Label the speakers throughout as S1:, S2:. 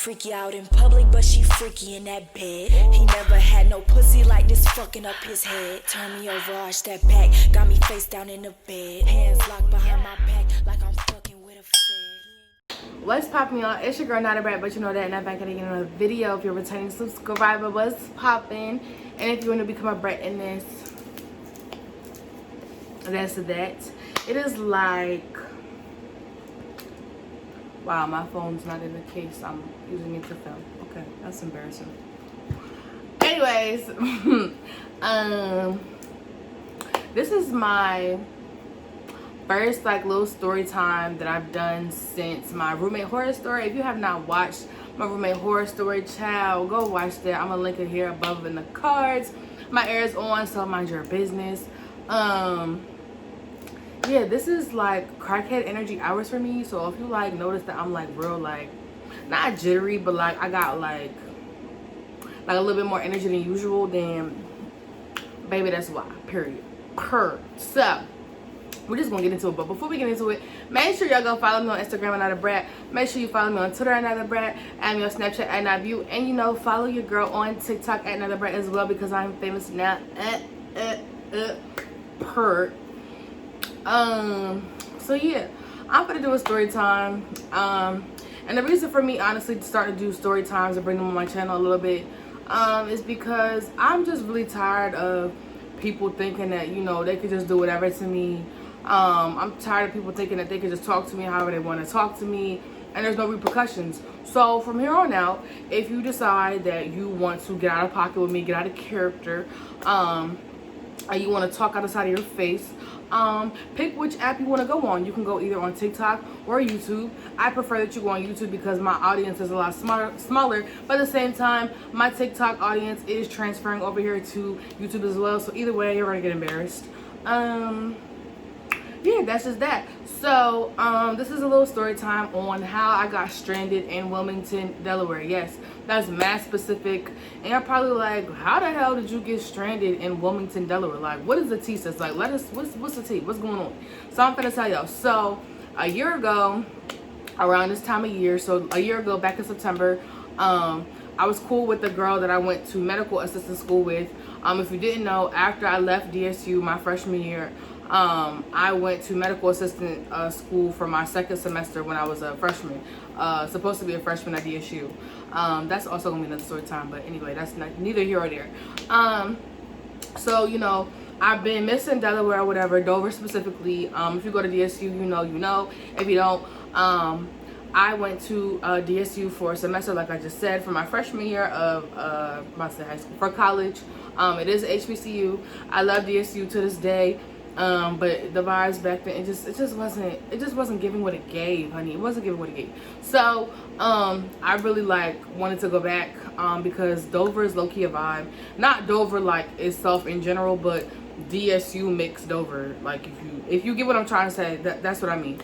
S1: freaky out in public, but she freaky in that bed. He never had no pussy like this fucking up his head. Turn me over, arch that back, got me face down in the bed. Hands locked behind my back like I'm fucking with a fed.
S2: What's poppin', y'all? It's your girl Nyethebrat, but you know that, and I'm back at another video. If you're a returning subscriber, what's poppin'? And if you want to become a brat in this, that's that. It is like, wow, my phone's not in the case. I'm using it to film. Okay, that's embarrassing. Anyways, this is my first like little story time that I've done since my roommate horror story. If you have not watched my roommate horror story, child, go watch that. I'm gonna link it here above in the cards. My air is on, so mind your business. Yeah, this is like crackhead energy hours for me. So if you like notice that I'm like real like not jittery, but like I got like a little bit more energy than usual, then baby, that's why. Period. So we're just gonna get into it. But before we get into it, make sure y'all go follow me on Instagram at Nyethebrat. Make sure you follow me on Twitter at Nyethebrat, add me on Snapchat at Nyview, and you know, follow your girl on TikTok at Nyethebrat as well, because I'm famous now. So yeah, I'm gonna do a story time. And the reason for me honestly to start to do story times and bring them on my channel a little bit is because I'm just really tired of people thinking that, you know, they could just do whatever to me. I'm tired of people thinking that they can just talk to me however they want to talk to me and there's no repercussions. So from here on out, if you decide that you want to get out of pocket with me, get out of character, and you want to talk out the side of your face, pick which app you want to go on. You can go either on TikTok or YouTube. I prefer that you go on YouTube because my audience is a lot smaller, but at the same time my TikTok audience is transferring over here to YouTube as well, so either way you're gonna get embarrassed. Yeah, that's just that. So this is a little story time on how I got stranded in Wilmington, Delaware. Yes, that's mass specific, and you're probably like, how the hell did you get stranded in Wilmington, Delaware? Like, what is the tea? Says like, what's the tea? What's going on? So I'm gonna tell y'all. So a year ago, around this time of year, so a year ago, back in September, I was cool with the girl that I went to medical assistant school with. If you didn't know, after I left DSU my freshman year, I went to medical assistant school for my second semester when I was a freshman, supposed to be a freshman at DSU. That's also gonna be another story time, but anyway, that's neither here or there. So you know, I've been missing Delaware or whatever, Dover specifically. If you go to DSU, you know. If you don't, I went to DSU for a semester, like I just said, for my freshman year of high school, for college. It is HBCU. I love DSU to this day. But the vibes back then, it just wasn't giving what it gave, honey. It wasn't giving what it gave. So I really like wanted to go back because Dover is low-key a vibe. Not Dover like itself in general, but DSU mixed Dover. Like if you get what I'm trying to say, that's what I mean.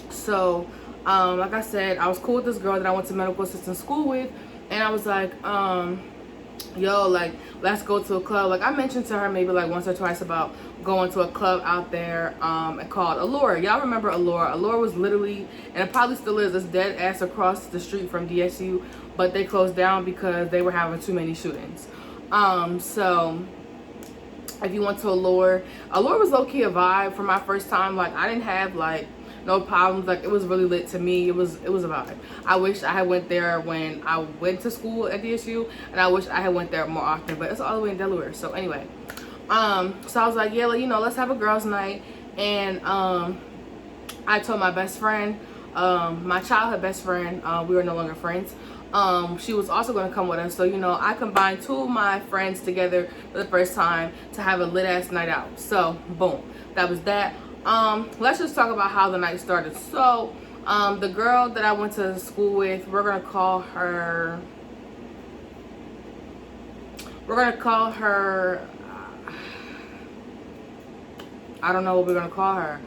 S2: So like I said, I was cool with this girl that I went to medical assistant school with, and I was like, yo, like, let's go to a club. Like, I mentioned to her maybe like once or twice about going to a club out there called Allure. Y'all remember Allure? Allure was literally, and it probably still is, it's dead ass across the street from DSU, but they closed down because they were having too many shootings. So if you went to Allure was low-key a vibe for my first time. Like, I didn't have like no problems. Like, it was really lit to me. It was a vibe. I wish I had went there when I went to school at DSU, and I wish I had went there more often, but it's all the way in Delaware. So anyway, so I was like, yeah, like, you know, let's have a girls night. And I told my best friend, my childhood best friend, we were no longer friends, she was also going to come with us. So, you know, I combined two of my friends together for the first time to have a lit ass night out. So boom, that was that. Let's just talk about how the night started. So, the girl that I went to school with, we're gonna call her, I don't know what we're gonna call her,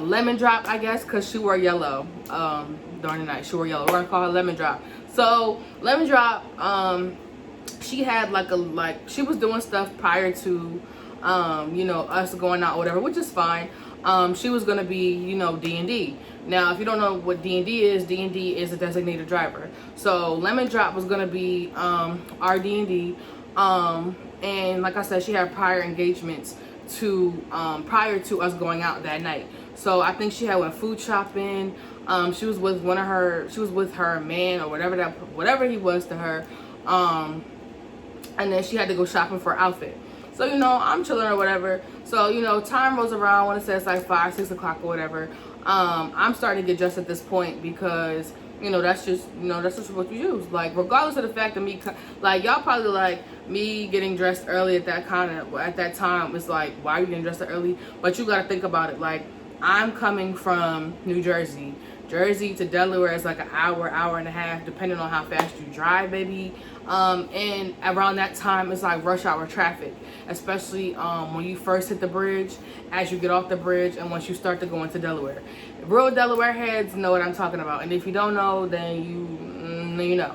S2: Lemon Drop, I guess, because she wore yellow, during the night. She wore yellow. We're gonna call her Lemon Drop. So, Lemon Drop, she had she was doing stuff prior to, you know, us going out or whatever, which is fine. she was gonna be, you know, D&D. Now, if you don't know what D&D is a designated driver. So Lemon Drop was gonna be our D&D. And like I said, she had prior engagements to prior to us going out that night. So I think she had went food shopping. She was with her man or whatever he was to her. And then she had to go shopping for an outfit. So, you know, I'm chilling or whatever. So, you know, time rolls around when it says like 5, 6 o'clock or whatever. I'm starting to get dressed at this point because, you know, that's just what you use. Like, regardless of the fact of me, like, y'all probably like me getting dressed early at that time. It's like, why are you getting dressed early? But you got to think about it. Like, I'm coming from New Jersey. Jersey to Delaware is like an hour and a half, depending on how fast you drive, baby. And around that time, it's like rush hour traffic, especially when you first hit the bridge, as you get off the bridge, and once you start to go into Delaware. Real Delaware heads know what I'm talking about, and if you don't know, then you know.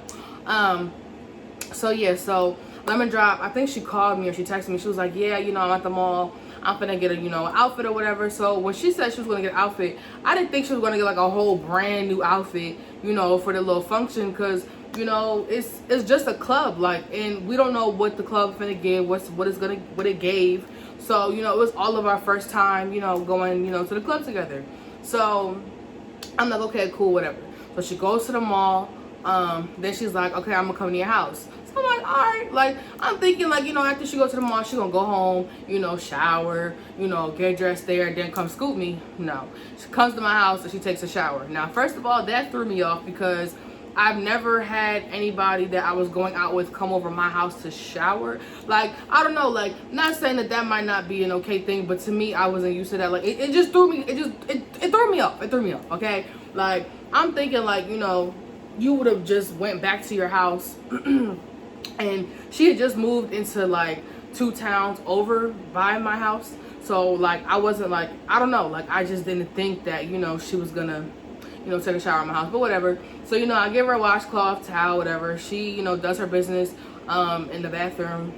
S2: So yeah, so Lemon Drop, I think she called me or she texted me. She was like, yeah, you know, I'm at the mall. I'm finna get a, you know, outfit or whatever. So when she said she was gonna get an outfit, I didn't think she was gonna get like a whole brand new outfit, you know, for the little function, because, you know, it's just a club, like, and we don't know what the club finna give, what it gave. So, you know, it was all of our first time, you know, going, you know, to the club together. So I'm like, okay, cool, whatever. So she goes to the mall. Then she's like, okay, I'm gonna come to your house. I'm like, all right. Like, I'm thinking, like, you know, after she goes to the mall, she's gonna go home, you know, shower, you know, get dressed there, then come scoop me. No, she comes to my house and she takes a shower. Now, first of all, that threw me off because I've never had anybody that I was going out with come over my house to shower. Like, I don't know, like, not saying that might not be an okay thing, but to me, I wasn't used to that. Like, it just threw me, it threw me off. It threw me off, okay? Like, I'm thinking, like, you know, you would have just went back to your house and she had just moved into like 2 towns over by my house. So like, I wasn't like, I don't know, like, I just didn't think that, you know, she was gonna, you know, take a shower in my house, but whatever. So, you know, I give her a washcloth, towel, whatever. She, you know, does her business in the bathroom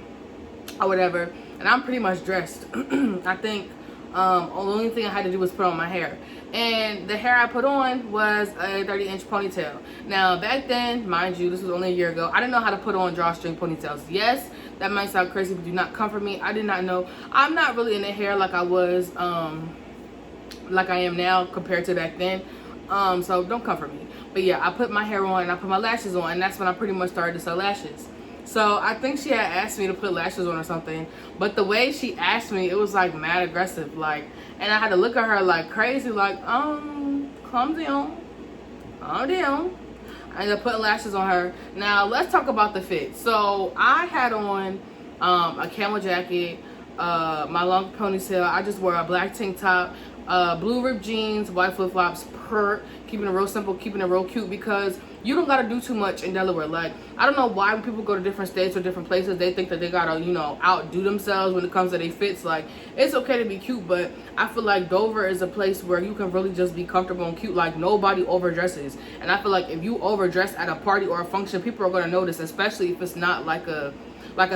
S2: or whatever, and I'm pretty much dressed. I think the only thing I had to do was put on my hair, and the hair I put on was a 30-inch ponytail. Now, back then, mind you, this was only a year ago, I didn't know how to put on drawstring ponytails. Yes, that might sound crazy, but do not come for me. I did not know. I'm not really in the hair like I was, like I am now compared to back then. So don't come for me. But yeah, I put my hair on and I put my lashes on, and that's when I pretty much started to sell lashes. So I think she had asked me to put lashes on or something, but the way she asked me, it was like mad aggressive, like, and I had to look at her like crazy, like, calm down, and I put lashes on her. Now let's talk about the fit. So I had on a camel jacket, my long ponytail. I just wore a black tank top, blue ripped jeans, white flip-flops, keeping it real simple, keeping it real cute, because you don't gotta do too much in Delaware. Like, I don't know why when people go to different states or different places, they think that they gotta, you know, outdo themselves when it comes to their fits. Like, it's okay to be cute, but I feel like Dover is a place where you can really just be comfortable and cute. Like, nobody overdresses, and I feel like if you overdress at a party or a function, people are gonna notice, especially if it's not like a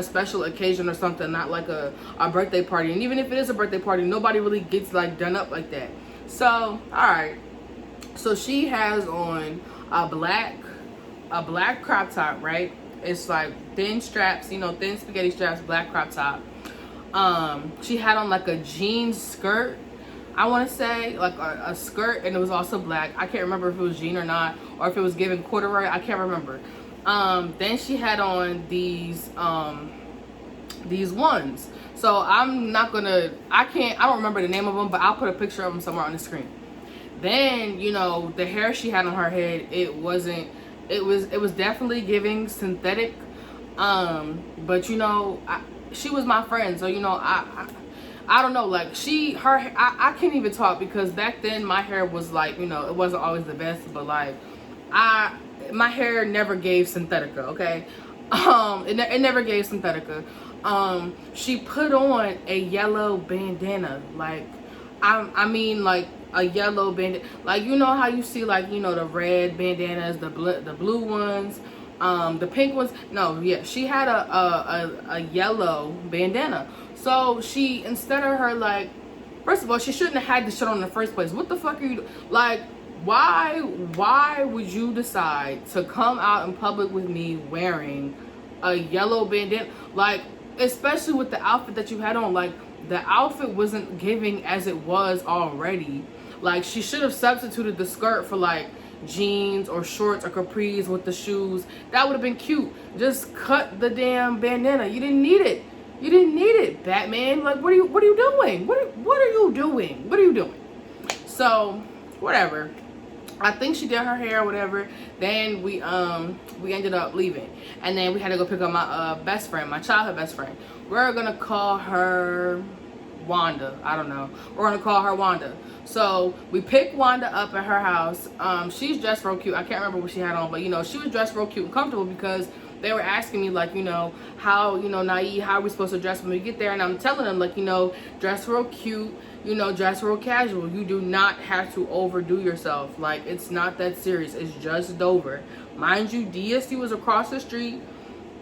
S2: special occasion or something, not like a birthday party. And even if it is a birthday party, nobody really gets like done up like that. So, all right. So she has on a black crop top, right? It's like thin straps, you know, thin spaghetti straps, black crop top. She had on like a jean skirt, I want to say, like a skirt, and it was also black. I can't remember if it was jean or not, or if it was given corduroy. I can't remember. Then she had on these ones. So I'm not gonna, I don't remember the name of them, but I'll put a picture of them somewhere on the screen. Then, you know, the hair she had on her head, it was definitely giving synthetic. But you know, she was my friend, so you know, I don't know, like I can't even talk, because back then my hair was like, you know, it wasn't always the best, but like my hair never gave synthetica, okay? It never gave synthetica. She put on a yellow bandana, like I mean like a yellow bandana, like, you know how you see, like, you know, the red bandanas, the blue ones, the pink ones. No, yeah, she had a yellow bandana. So she, instead of her like First of all, she shouldn't have had this shit on in the first place. What the fuck are you, like, why would you decide to come out in public with me wearing a yellow bandana? Like, especially with the outfit that you had on, like, the outfit wasn't giving as it was already. Like, she should have substituted the skirt for, like, jeans or shorts or capris with the shoes. That would have been cute. Just cut the damn bandana. You didn't need it. You didn't need it, Batman. Like, what are you doing? What are you doing? What are you doing? So, whatever. I think she did her hair or whatever. Then we ended up leaving. And then we had to go pick up my best friend, my childhood best friend. We're gonna call her Wanda. I don't know. We're gonna call her Wanda. So we picked Wanda up at her house. She's dressed real cute. I can't remember what she had on, but you know, she was dressed real cute and comfortable because they were asking me, like, you know, how, you know, Nye, how are we supposed to dress when we get there? And I'm telling them, like, you know, dress real cute, you know, dress real casual. You do not have to overdo yourself. Like, it's not that serious. It's just Dover. Mind you, DSU was across the street.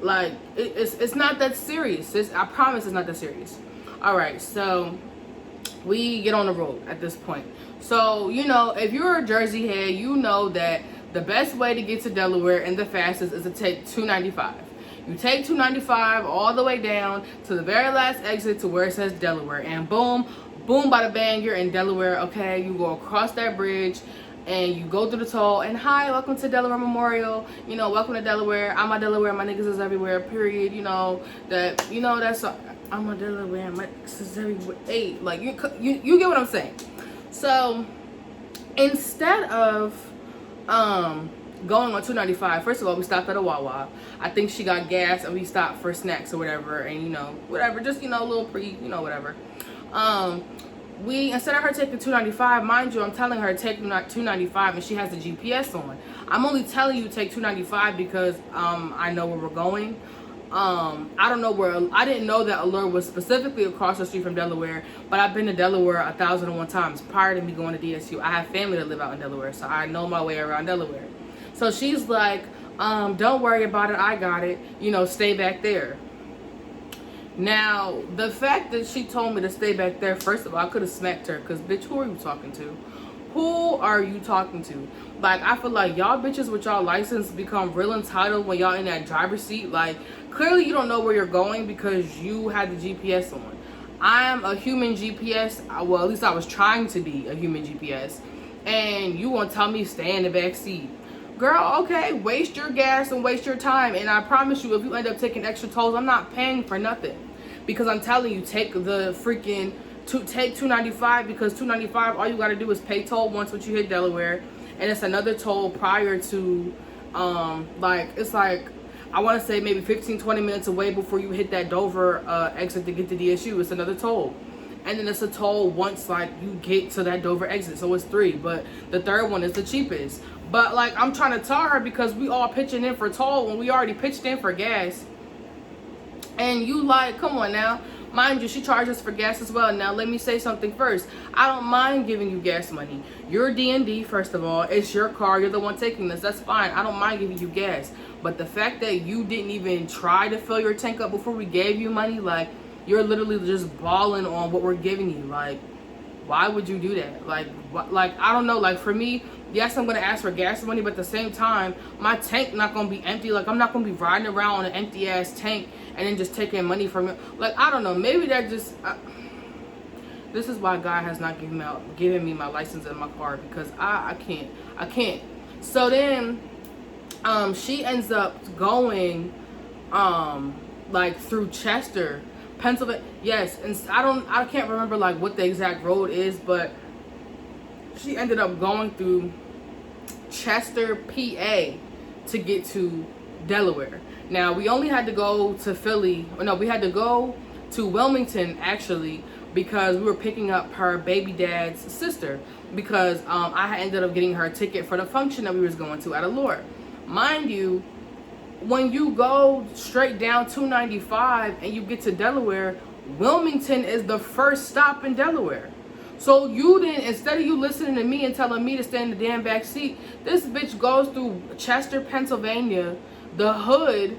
S2: Like, it's not that serious. I promise it's not that serious. All right, so we get on the road at this point. So, you know, if you're a Jersey head, you know that the best way to get to Delaware and the fastest is to take 295. You take 295 all the way down to the very last exit to where it says Delaware. And boom, boom, bada bang, you're in Delaware, okay? You go across that bridge and you go through the toll. And hi, welcome to Delaware Memorial. You know, welcome to Delaware. I'm a Delaware. My niggas is everywhere, period. You know, that's... I'm a Delaware. My niggas is everywhere. Hey, like, you get what I'm saying. So, instead of going on 295, first of all, we stopped at a Wawa. I think she got gas and we stopped for snacks or whatever, and you know, whatever, just, you know, a little whatever. We, instead of her taking 295, mind you, I'm telling her take 295 and she has the GPS on. I'm only telling you take 295 because I know where we're going. I don't know where, I didn't know that Allure was specifically across the street from Delaware, but I've been to Delaware 1,001 times prior to me going to DSU. I have family that live out in Delaware, so I know my way around Delaware. So she's like, don't worry about it, I got it, you know, stay back there. Now, the fact that she told me to stay back there, first of all, I could have smacked her, because bitch, who are you talking to? Who are you talking to? Like, I feel like y'all bitches with y'all license become real entitled when y'all in that driver's seat. Like, clearly you don't know where you're going because you had the GPS on. I am a human GPS. Well, at least I was trying to be a human GPS. And you want to tell me stay in the back seat. Girl, okay, waste your gas and waste your time. And I promise you, if you end up taking extra tolls, I'm not paying for nothing. Because I'm telling you, take the freaking... take 295, because 295, all you got to do is pay toll once you hit Delaware. And it's another toll prior to, like, it's like, I want to say maybe 15-20 minutes away before you hit that Dover exit to get to DSU. It's another toll. And then it's a toll once, like, you get to that Dover exit. So it's 3. But the third one is the cheapest. But, like, I'm trying to tell her because we all pitching in for toll when we already pitched in for gas. And you like, come on now. Mind you, she charges for gas as well. Now, let me say something first. I don't mind giving you gas money. You're D&D, first of all. It's your car. You're the one taking this. That's fine. I don't mind giving you gas. But the fact that you didn't even try to fill your tank up before we gave you money, like, you're literally just balling on what we're giving you. Like, why would you do that? Like, I don't know. Like, for me, yes, I'm going to ask for gas money, but at the same time, my tank not going to be empty. Like, I'm not going to be riding around on an empty-ass tank and then just taking money from it. Like, I don't know. Maybe that just... this is why God has not given me my license in my car, because I can't. So then, she ends up going, like, through Chester, Pennsylvania. Yes, and I can't remember, like, what the exact road is, but she ended up going through Chester, PA to get to Delaware. Now, we only had to go to Philly. No, we had to go to Wilmington, actually, because we were picking up her baby dad's sister, because I ended up getting her a ticket for the function that we was going to at Allure. Mind you, when you go straight down 295 and you get to Delaware, Wilmington is the first stop in Delaware. So you didn't, instead of you listening to me and telling me to stay in the damn back seat, this bitch goes through Chester, Pennsylvania, the hood,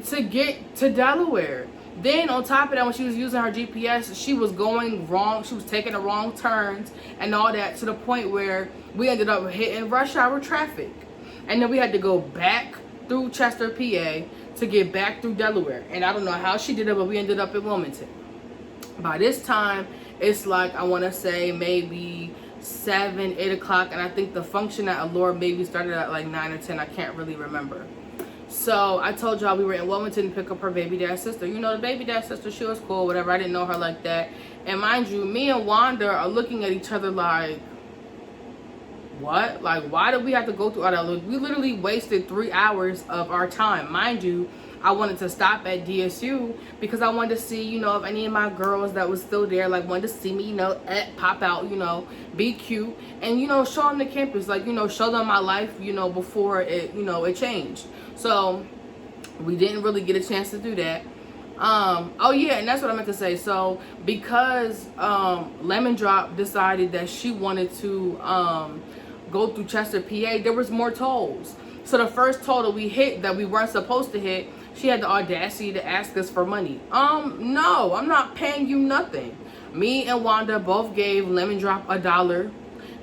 S2: to get to Delaware. Then on top of that, when she was using her GPS, she was going wrong. She was taking the wrong turns and all that, to the point where we ended up hitting rush hour traffic. And then we had to go back through Chester, PA to get back through Delaware. And I don't know how she did it, but we ended up in Wilmington. By this time, it's like, I want to say maybe 7, 8 o'clock. And I think the function at Allure maybe started at like 9 or 10. I can't really remember. So I told y'all we were in Wilmington to pick up her baby dad's sister. You know, the baby dad's sister, she was cool, whatever. I didn't know her like that. And mind you, me and Wanda are looking at each other like, what? Like, why did we have to go through all that? Look, we literally wasted 3 hours of our time. Mind you, I wanted to stop at DSU because I wanted to see, you know, if any of my girls that was still there, like, wanted to see me, you know, pop out, you know, be cute, and, you know, show them the campus, like, you know, show them my life, you know, before it, you know, it changed. So we didn't really get a chance to do that. Oh yeah, and that's what I meant to say. So because Lemon Drop decided that she wanted to go through Chester, PA, there was more tolls. So the first toll that we hit that we weren't supposed to hit, she had the audacity to ask us for money. No, I'm not paying you nothing. Me and Wanda both gave Lemon Drop $1.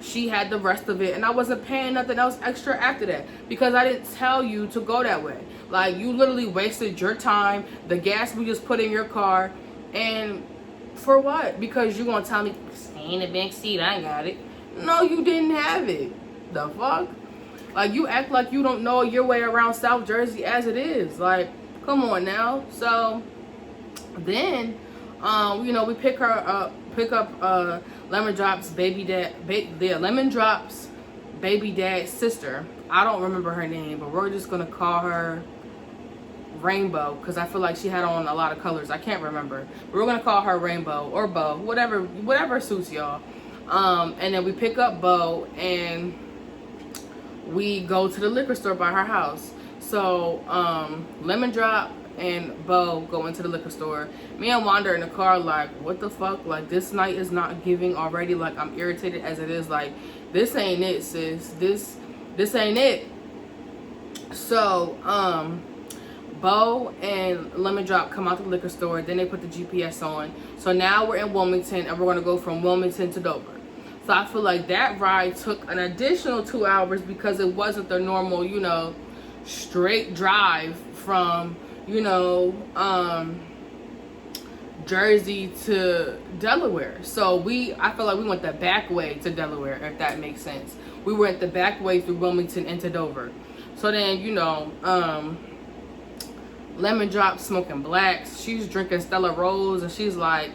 S2: She had the rest of it, and I wasn't paying nothing else extra after that because I didn't tell you to go that way. Like, you literally wasted your time, the gas we just put in your car, and for what? Because you gonna tell me, stay in the back seat, I got it. No, you didn't have it. The fuck? Like, you act like you don't know your way around South Jersey as it is. Like, come on now. So then, you know, we pick up Lemon Drop's baby dad, Lemon Drop's baby dad's sister. I don't remember her name, but we're just gonna call her Rainbow because I feel like she had on a lot of colors. I can't remember. But we're gonna call her Rainbow or Bo, whatever suits y'all. And then we pick up Bo and we go to the liquor store by her house. So Lemon Drop and Bo go into the liquor store. Me and Wanda are in the car like, what the fuck? Like, this night is not giving already. Like, I'm irritated as it is. Like, this ain't it, sis. This ain't it. So Bo and Lemon Drop come out the liquor store. Then they put the GPS on. So now we're in Wilmington and we're going to go from Wilmington to Dover. So I feel like that ride took an additional 2 hours because it wasn't the normal, you know, straight drive from, you know, Jersey to Delaware. So I feel like we went the back way to Delaware, if that makes sense. We went the back way through Wilmington into Dover. So then, you know, Lemon Drop smoking blacks. She's drinking Stella Rose and she's like,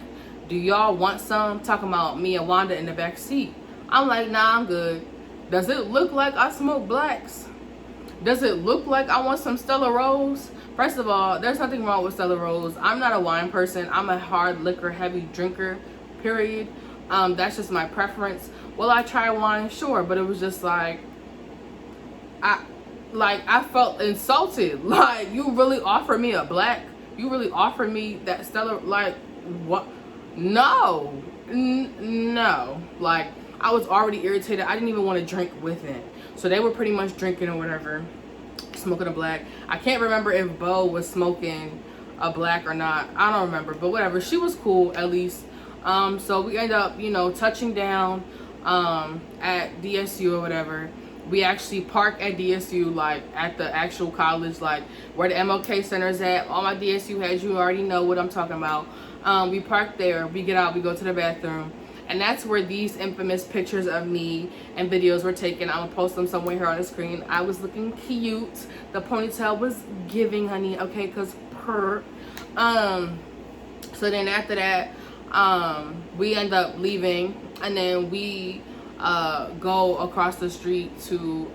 S2: do y'all want some? Talking about me and Wanda in the back seat. I'm like, nah, I'm good. Does it look like I smoke blacks? Does it look like I want some Stella Rose? First of all, there's nothing wrong with Stella Rose. I'm not a wine person. I'm a hard liquor heavy drinker, period. That's just my preference. Will I try wine? Sure, but it was just like, I felt insulted. Like, you really offered me a black? You really offered me that Stella? Like, what? No. No. Like, I was already irritated. I didn't even want to drink with it. So they were pretty much drinking or whatever, smoking a black. I can't remember if Bo was smoking a black or not. I don't remember, but whatever. She was cool, at least. So we end up, you know, touching down at DSU or whatever. We actually park at DSU, like at the actual college, like where the MLK Center is at. All my DSU heads, you already know what I'm talking about. We park there, we get out, we go to the bathroom. And that's where these infamous pictures of me and videos were taken. I'm gonna post them somewhere here on the screen. I was looking cute. The ponytail was giving, honey, okay, cause purr. So then after that, we end up leaving, and then we go across the street to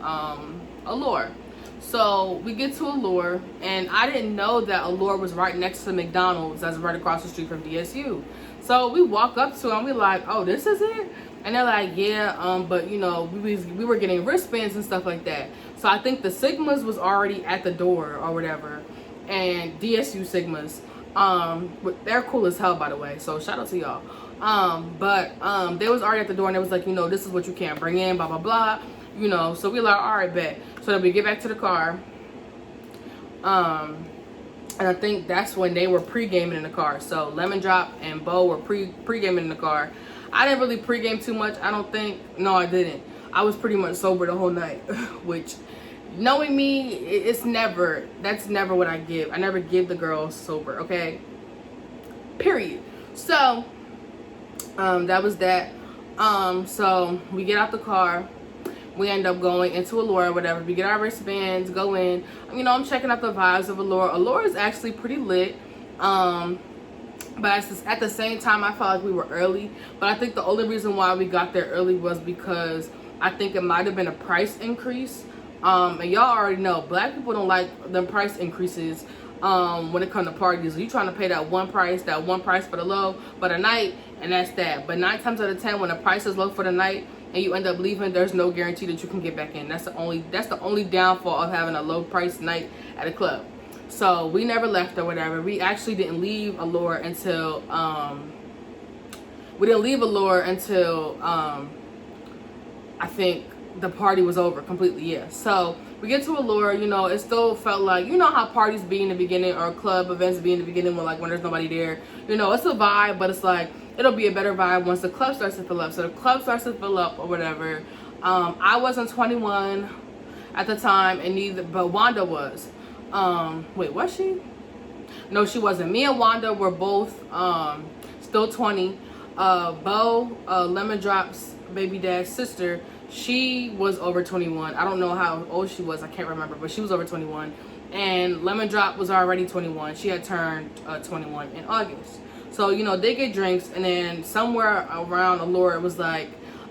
S2: Allure. So we get to Allure, and I didn't know that Allure was right next to McDonald's that's right across the street from DSU. So we walk up to them, we like, oh, this is it? And they're like, yeah, but you know, we were getting wristbands and stuff like that. So I think the Sigmas was already at the door or whatever, and DSU Sigmas, they're cool as hell, by the way, so shout out to y'all. But they was already at the door, and it was like, you know, this is what you can't bring in, blah blah blah, you know. So we like, all right, bet. So then we get back to the car, And I think that's when they were pre-gaming in the car. So Lemon Drop and Bo were pre-gaming in the car. I didn't really pre-game too much, I don't think. No, I didn't. I was pretty much sober the whole night, which, knowing me, that's never what I give. I never give the girls sober, okay? Period. So, that was that. So we get out the car. We end up going into Allure or whatever. We get our wristbands, go in. You know, I'm checking out the vibes of Allure. Allure is actually pretty lit. But at the same time, I felt like we were early. But I think the only reason why we got there early was because I think it might have been a price increase. And y'all already know, black people don't like the price increases when it comes to parties. You trying to pay that one price for the low for the night, and that's that. But 9 times out of 10, when the price is low for the night and you end up leaving, there's no guarantee that you can get back in. That's the only downfall of having a low price night at a club. So we never left or whatever. We actually didn't leave Allure until I think the party was over completely. Yeah. So we get to Allure, you know, it still felt like, you know how parties be in the beginning, or club events be in the beginning when there's nobody there. You know, it's a vibe, but it's like, it'll be a better vibe once the club starts to fill up. So the club starts to fill up or whatever. I wasn't 21 at the time, and but Wanda was. Wait, was she? No, she wasn't. Me and Wanda were both still 20. Bo, Lemon Drop's baby dad's sister, she was over 21. I don't know how old she was. I can't remember, but she was over 21. And Lemon Drop was already 21. She had turned 21 in August. So, you know, they get drinks, and then somewhere around Allure, it was like,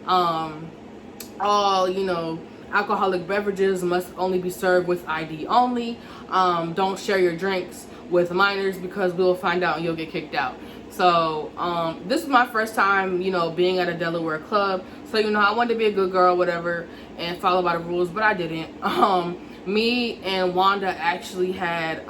S2: all, you know, alcoholic beverages must only be served with ID only. Don't share your drinks with minors because we'll find out and you'll get kicked out. So this is my first time, you know, being at a Delaware club. So, you know, I wanted to be a good girl, whatever, and follow by the rules, but I didn't. Me and Wanda actually had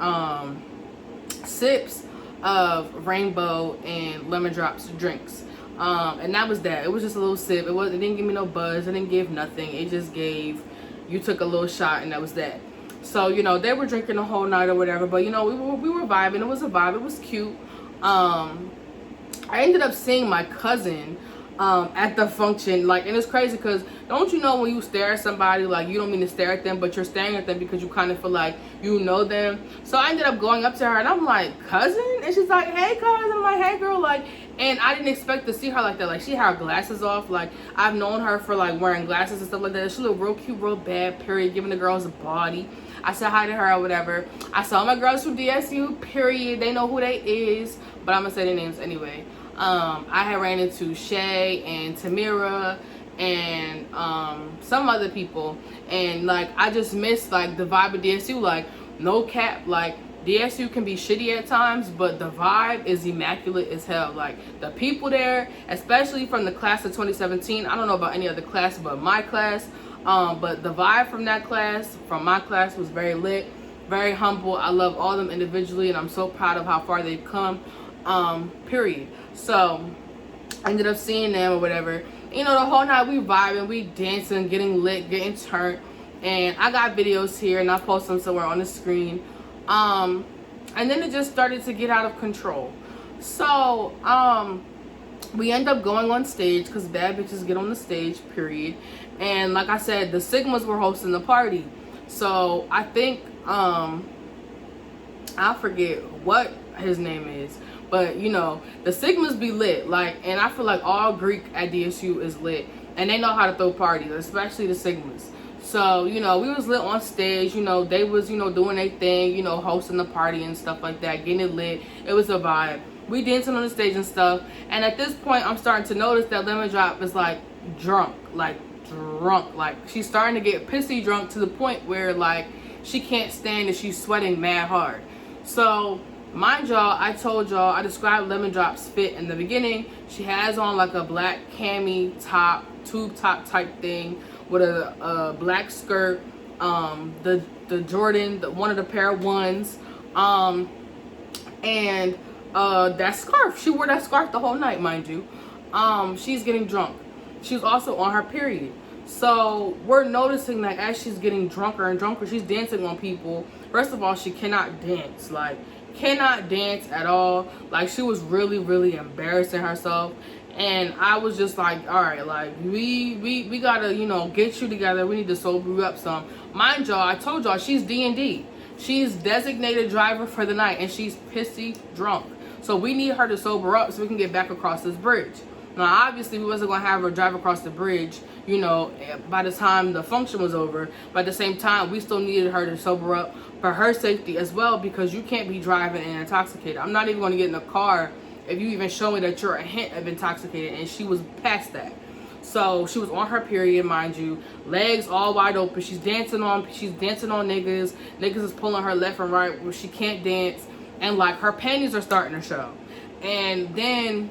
S2: sips of Rainbow and Lemon Drops drinks. And that was that. It was just a little sip. It didn't give me no buzz. It didn't give nothing. It just gave, you took a little shot, and that was that. So, you know, they were drinking the whole night or whatever, but, you know, we were vibing. It was a vibe. It was cute. I ended up seeing my cousin at the function, like, and it's crazy because don't you know when you stare at somebody, like, you don't mean to stare at them, but you're staring at them because you kind of feel like you know them. So I ended up going up to her and I'm like, cousin? And she's like, hey cousin. I'm like, hey girl. Like, and I didn't expect to see her like that. Like, she had her glasses off. Like, I've known her for like wearing glasses and stuff like that. She looked real cute, real bad, period, giving the girls a body. I said hi to her or whatever. I saw my girls from DSU, period. They know who they is, but I'm gonna say their names anyway. I had ran into Shay and Tamira and some other people, and like I just missed like the vibe of DSU. Like, no cap, like DSU can be shitty at times, but the vibe is immaculate as hell. Like, the people there, especially from the class of 2017, I don't know about any other class but my class, but the vibe from that class, from my class, was very lit, very humble. I love all of them individually, and I'm so proud of how far they've come, period. So I ended up seeing them or whatever. You know, the whole night we vibing, we dancing, getting lit, getting turned. And I got videos here, and I'll post them somewhere on the screen. And then it just started to get out of control. So we end up going on stage because bad bitches get on the stage, period. And like I said, the Sigmas were hosting the party. So I think I forget what his name is, but you know, the Sigmas be lit, like, and I feel like all Greek at DSU is lit, and they know how to throw parties, especially the Sigmas. So, you know, we was lit on stage, you know, they was, you know, doing their thing, you know, hosting the party and stuff like that, getting it lit. It was a vibe. We dancing on the stage and stuff, and at this point I'm starting to notice that Lemon Drop is like drunk, like she's starting to get pissy drunk to the point where like she can't stand it. She's sweating mad hard. So mind y'all, I told y'all, I described Lemon Drop's fit in the beginning. She has on like a black cami top, tube top type thing with a black skirt, the Jordan, one of the pair of ones, and that scarf. She wore that scarf the whole night, mind you. She's getting drunk. She's also on her period. So we're noticing that as she's getting drunker and drunker, she's dancing on people, First of all, she cannot dance. Like, cannot dance at all. Like, she was really, really embarrassing herself. And I was just like, all right, like, we gotta, you know, get you together. We need to sober you up some. Mind y'all, I told y'all, she's D&D. She's designated driver for the night, and she's pissy drunk. So we need her to sober up so we can get back across this bridge. Now, obviously, we wasn't going to have her drive across the bridge, you know, by the time the function was over. But at the same time, we still needed her to sober up for her safety as well, because you can't be driving and intoxicated. I'm not even going to get in the car if you even show me that you're a hint of intoxicated, and she was past that. So she was on her period, mind you, legs all wide open. She's dancing on niggas. Niggas is pulling her left and right where she can't dance, and like her panties are starting to show. And then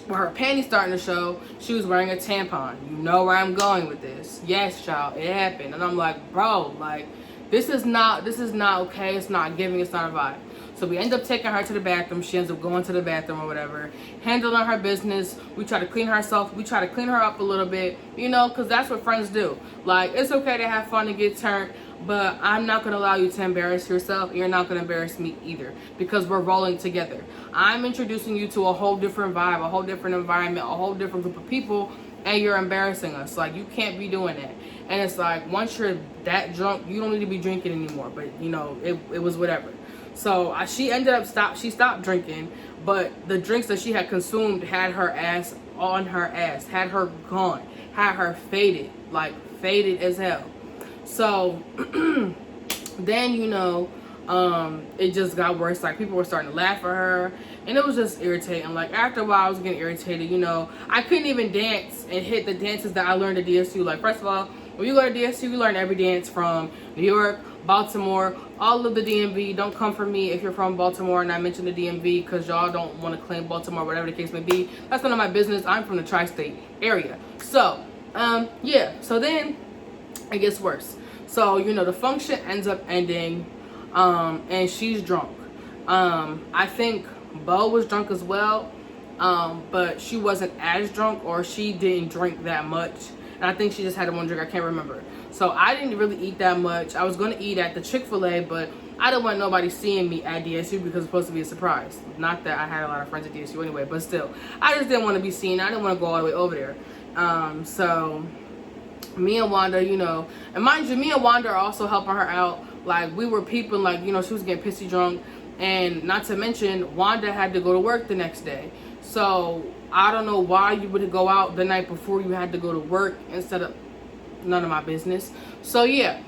S2: when her panties starting to show, she was wearing a tampon. You know where I'm going with this. Yes, child, it happened. And I'm like, bro, like, this is not okay. It's not giving. It's not a vibe. So we end up taking her to the bathroom. She ends up going to the bathroom or whatever, handling her business. We try to clean herself. We try to clean her up a little bit, you know, because that's what friends do. Like, it's okay to have fun and get turned, but I'm not going to allow you to embarrass yourself. You're not going to embarrass me either, because we're rolling together. I'm introducing you to a whole different vibe, a whole different environment, a whole different group of people, and you're embarrassing us. Like, you can't be doing that. And it's like, once you're that drunk, you don't need to be drinking anymore. But, you know, it was whatever. So she stopped drinking, but the drinks that she had consumed had her ass on her ass, had her gone, had her faded, like faded as hell. So then, you know, it just got worse. Like, people were starting to laugh at her, and it was just irritating. Like, after a while, I was getting irritated. You know, I couldn't even dance and hit the dances that I learned at DSU. Like, first of all, when you go to DSU, you learn every dance from New York, Baltimore, all of the DMV. Don't come for me if you're from Baltimore and I mention the DMV, because y'all don't want to claim Baltimore, whatever the case may be. That's none of my business. I'm from the tri-state area. So, yeah. So then it gets worse. So, you know, the function ends up ending, and she's drunk. I think Bo was drunk as well, but she wasn't as drunk, or she didn't drink that much. And I think she just had one drink. I can't remember. So I didn't really eat that much. I was going to eat at the Chick-fil-A, but I didn't want nobody seeing me at DSU because it's supposed to be a surprise. Not that I had a lot of friends at DSU anyway, but still. I just didn't want to be seen. I didn't want to go all the way over there. So me and Wanda, you know, and mind you, me and Wanda are also helping her out. Like, we were peeping, like, you know, she was getting pissy drunk. And not to mention, Wanda had to go to work the next day. So I don't know why you would go out the night before you had to go to work instead of, none of my business. So yeah,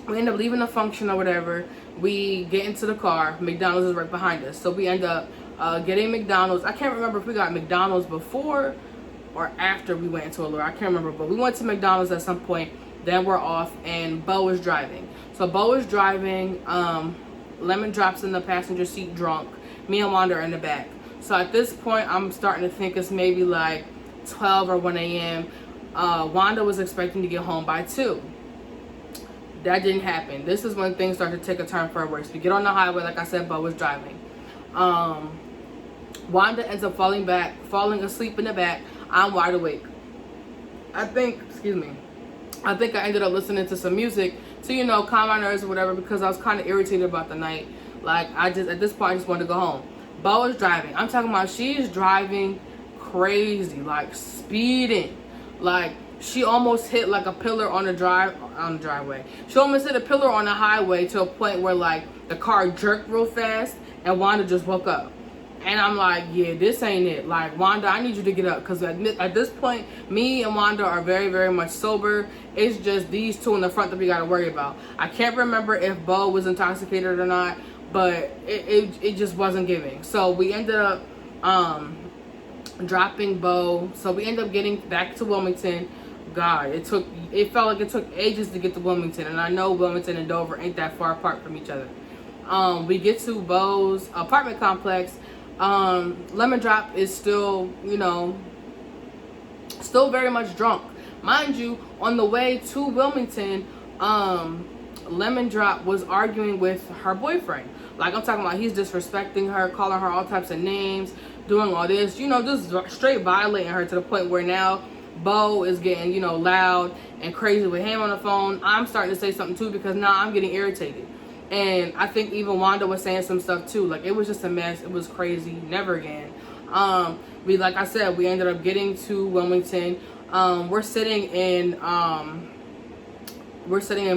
S2: we end up leaving the function or whatever. We get into the car. McDonald's is right behind us. So we end up getting McDonald's. I can't remember if we got McDonald's before or after we went into Allure. I can't remember, but we went to McDonald's at some point. Then we're off, and Bo was driving. So Bo is driving. Lemon drops in the passenger seat drunk. Me and Wanda are in the back. So at this point, I'm starting to think it's maybe like 12 or 1 a.m. Wanda was expecting to get home by 2. That didn't happen. This is when things start to take a turn for worse. We get on the highway, like I said, Bo was driving. Wanda ends up falling asleep in the back. I'm wide awake. I think I ended up listening to some music to, you know, calm my nerves or whatever, because I was kind of irritated about the night. Like, at this point, I just wanted to go home. Bo is driving. I'm talking about, she's driving crazy, like speeding. Like, she almost hit like a pillar on the driveway. She almost hit a pillar on the highway to a point where, like, the car jerked real fast, and Wanda just woke up. And I'm like, yeah, this ain't it. Like, Wanda, I need you to get up, because at this point, me and Wanda are very, very much sober. It's just these two in the front that we got to worry about. I can't remember if Bo was intoxicated or not, but it just wasn't giving. So we ended up dropping Bo. So we ended up getting back to Wilmington. God, it felt like it took ages to get to Wilmington, and I know Wilmington and Dover ain't that far apart from each other. We get to Bo's apartment complex. Lemon Drop is still, you know, still very much drunk. Mind you, on the way to Wilmington, Lemon Drop was arguing with her boyfriend. Like, I'm talking about, he's disrespecting her, calling her all types of names, doing all this, you know, just straight violating her to the point where now Bo is getting, you know, loud, and crazy with him on the phone, I'm starting to say something too, because now I'm getting irritated. And I think even Wanda was saying some stuff too. Like, it was just a mess. It was crazy. Never again. Like I said, we ended up getting to Wilmington. We're sitting in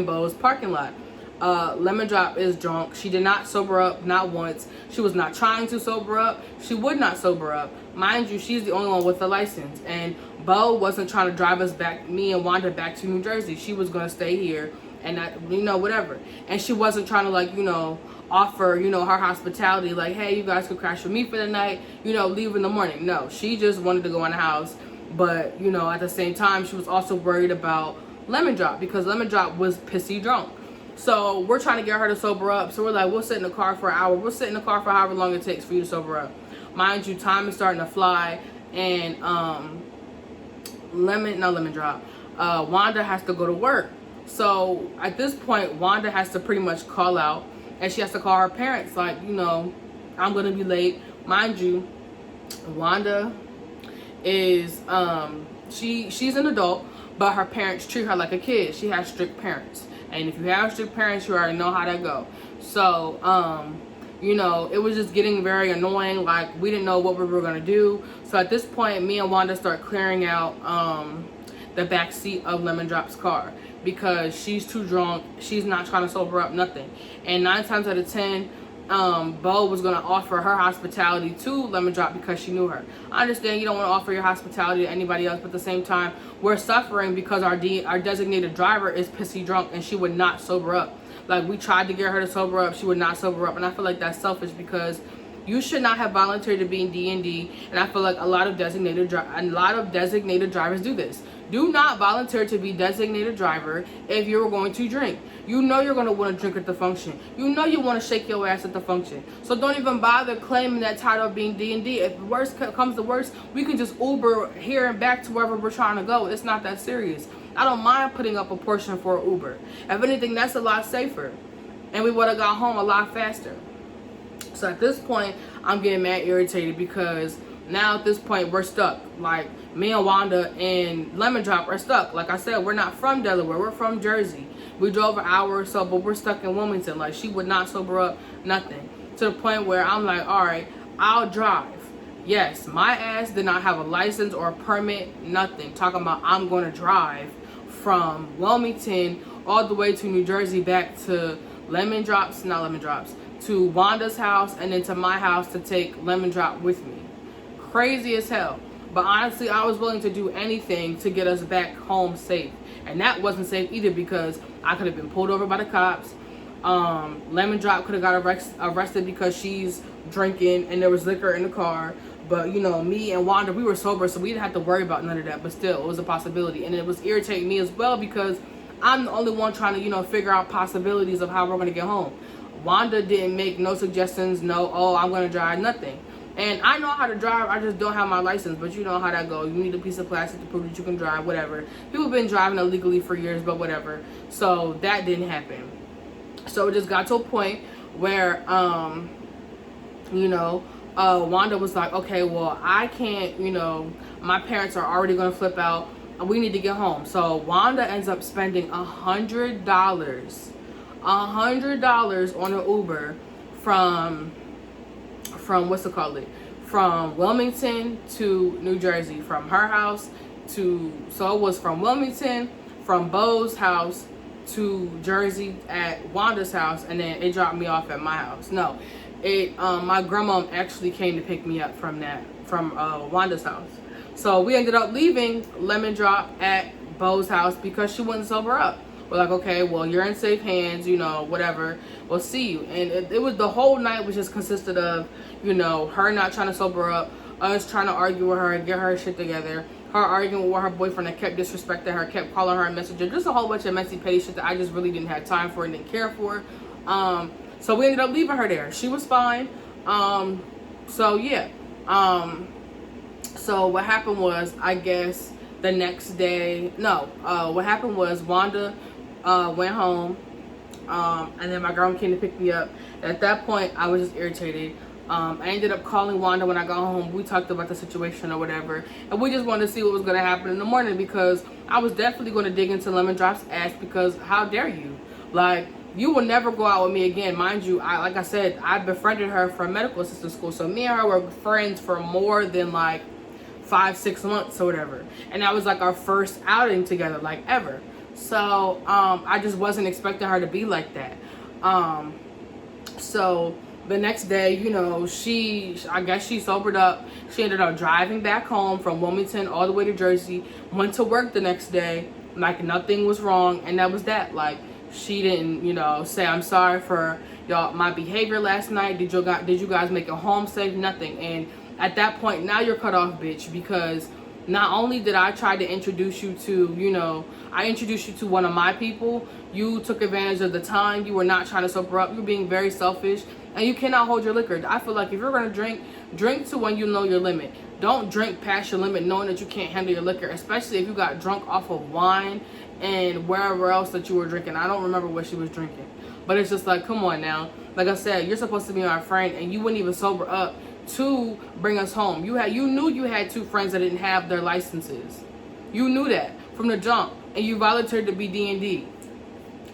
S2: Bo's parking lot. Lemon Drop is drunk. She did not sober up, not once. She was not trying to sober up. She would not sober up. Mind you, she's the only one with a license. And Bo wasn't trying to drive us back, me and Wanda, back to New Jersey. She was going to stay here and whatever. And she wasn't trying to, offer, her hospitality, like, hey, you guys could crash with me for the night, leave in the morning. No, she just wanted to go in the house. But, at the same time, she was also worried about Lemon Drop, because Lemon Drop was pissy drunk. So we're trying to get her to sober up. So we're like, we'll sit in the car for an hour. We'll sit in the car for however long it takes for you to sober up. Mind you, time is starting to fly. And Wanda has to go to work. So at this point, Wanda has to pretty much call out. And she has to call her parents, like, I'm going to be late. Mind you, Wanda is, she's an adult, but her parents treat her like a kid. She has strict parents. And if you have strict parents, you already know how that go. So, it was just getting very annoying. Like, we didn't know what we were going to do. So at this point, me and Wanda start clearing out the back seat of Lemon Drop's car, because she's too drunk. She's not trying to sober up, nothing. And 9 times out of 10, Bo was going to offer her hospitality to Lemon Drop because she knew her. I understand you don't want to offer your hospitality to anybody else, but at the same time, we're suffering because our designated driver is pissy drunk and she would not sober up. Like, we tried to get her to sober up, she would not sober up, and I feel like that's selfish, because you should not have volunteered to be in D&D, and I feel like a lot of designated drivers do this. Do not volunteer to be designated driver if you're going to drink. You know you're going to want to drink at the function. You know you want to shake your ass at the function. So don't even bother claiming that title of being D&D. If worst comes to worst, we can just Uber here and back to wherever we're trying to go. It's not that serious. I don't mind putting up a portion for an Uber. If anything, that's a lot safer. And we would have got home a lot faster. So at this point, I'm getting mad irritated, because now at this point, we're stuck. Like, me and Wanda and Lemon Drop are stuck. Like I said, we're not from Delaware. We're from Jersey. We drove an hour or so, but we're stuck in Wilmington. Like, she would not sober up, nothing. To the point where I'm like, all right, I'll drive. Yes, my ass did not have a license or a permit, nothing. Talking about I'm going to drive from Wilmington all the way to New Jersey, back to to Wanda's house, and then to my house to take Lemon Drop with me. Crazy as hell. But honestly, I was willing to do anything to get us back home safe. And that wasn't safe either, because I could have been pulled over by the cops. Lemon Drop could have got arrested because she's drinking and there was liquor in the car. But, me and Wanda, we were sober, so we didn't have to worry about none of that. But still, it was a possibility. And it was irritating me as well, because I'm the only one trying to, figure out possibilities of how we're going to get home. Wanda didn't make no suggestions, I'm going to drive, nothing. And I know how to drive, I just don't have my license, but you know how that goes. You need a piece of plastic to prove that you can drive, whatever. People have been driving illegally for years, but whatever. So that didn't happen. So it just got to a point where, Wanda was like, okay, well, I can't, my parents are already going to flip out. We need to get home. So Wanda ends up spending $100 on an Uber from from Wilmington to New Jersey, from her house so it was from Wilmington, from Bo's house to Jersey at Wanda's house, and then it dropped me off at my house. No, my grandma actually came to pick me up from Wanda's house. So we ended up leaving Lemon Drop at Bo's house because she wouldn't sober up. We're like, okay, well, you're in safe hands, whatever. We'll see you. And it was, the whole night was just consisted of, her not trying to sober up, us trying to argue with her and get her shit together, her arguing with her boyfriend that kept disrespecting her, kept calling her a messenger, just a whole bunch of messy, petty shit that I just really didn't have time for and didn't care for. So we ended up leaving her there. She was fine. So yeah. So what happened was, I guess the next day, what happened was Wanda went home, and then my grandma came to pick me up. At that point, I was just irritated. I ended up calling Wanda when I got home. We talked about the situation or whatever, and we just wanted to see what was going to happen in the morning, because I was definitely going to dig into Lemon Drop's ass, because how dare you? Like, you will never go out with me again. Mind you, like I said, I befriended her from medical assistant school, so me and her were friends for more than like 5-6 months or whatever, and that was like our first outing together, like, ever. So I just wasn't expecting her to be like that. So the next day, you know, I guess she sobered up. She ended up driving back home from Wilmington all the way to Jersey, went to work the next day like nothing was wrong, and that was that. Like, she didn't, you know, say, I'm sorry for my behavior last night. Did you guys make it home safe? Nothing. And at that point, now you're cut off, bitch, because not only did I try to introduce you to, you know, I introduced you to one of my people, you took advantage of the time. You were not trying to sober up. You're being very selfish, and you cannot hold your liquor. I feel like if you're going to drink to when you know your limit. Don't drink past your limit knowing that you can't handle your liquor, especially if you got drunk off of wine and wherever else that you were drinking. I don't remember what she was drinking, but it's just like, come on now. Like I said, you're supposed to be my friend, and you wouldn't even sober up to bring us home. You knew you had 2 friends that didn't have their licenses. You knew that from the jump, and you volunteered to be D&D.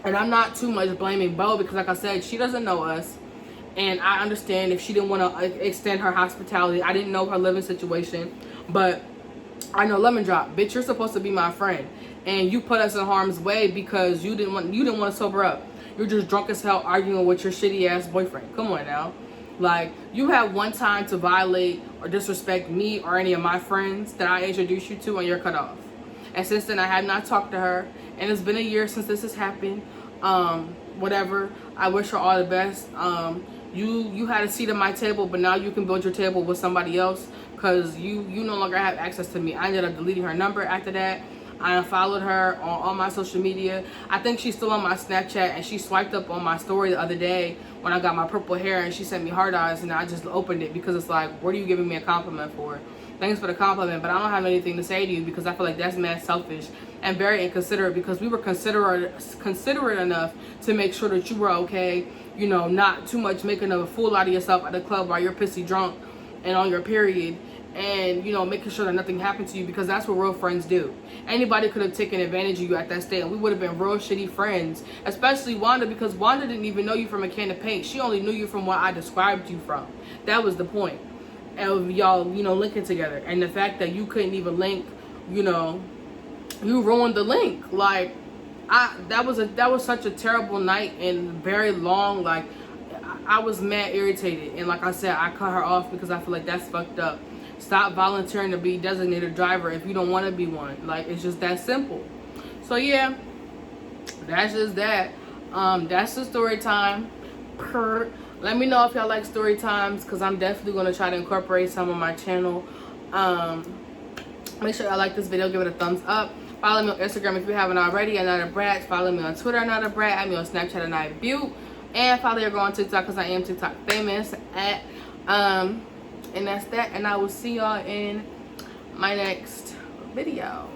S2: And I'm not too much blaming Bo, because like I said, she doesn't know us. And I understand if she didn't want to extend her hospitality. I didn't know her living situation, but I know Lemon Drop, bitch, you're supposed to be my friend, and you put us in harm's way because you didn't want to sober up. You're just drunk as hell arguing with your shitty ass boyfriend. Come on now. Like, you had one time to violate or disrespect me or any of my friends that I introduced you to, and you're cut off. And since then, I have not talked to her, and it's been a year since this has happened. Whatever. I wish her all the best. You had a seat at my table, but now you can build your table with somebody else, because you no longer have access to me. I ended up deleting her number after that. I unfollowed her on all my social media. I think she's still on my Snapchat, and she swiped up on my story the other day when I got my purple hair, and she sent me heart eyes, and I just opened it because it's like, what are you giving me a compliment for? Thanks for the compliment, but I don't have anything to say to you, because I feel like that's mad selfish and very inconsiderate, because we were considerate enough to make sure that you were okay, you know, not too much making a fool out of yourself at the club while you're pissy drunk and on your period, and, you know, making sure that nothing happened to you, because that's what real friends do. Anybody could have taken advantage of you at that state, and we would have been real shitty friends, especially Wanda, because Wanda didn't even know you from a can of paint. She only knew you from what I described you from. That was the point of y'all, you know, linking together. And the fact that you couldn't even link, you know, you ruined the link. Like, that was such a terrible night and very long. Like, I was mad irritated, and like I said, I cut her off because I feel like that's fucked up. Stop volunteering to be designated driver if you don't want to be one. Like, it's just that simple. So yeah, that's just that. That's the story time. Let me know if y'all like story times, because I'm definitely going to try to incorporate some on my channel. Make sure y'all like this video, give it a thumbs up. Follow me on Instagram if you haven't already, Nyethebrat. Follow me on Twitter, Nyethebrat. Add me on Snapchat, Nyethebut. And follow your girl on TikTok, because I am TikTok famous. And that's that. And I will see y'all in my next video.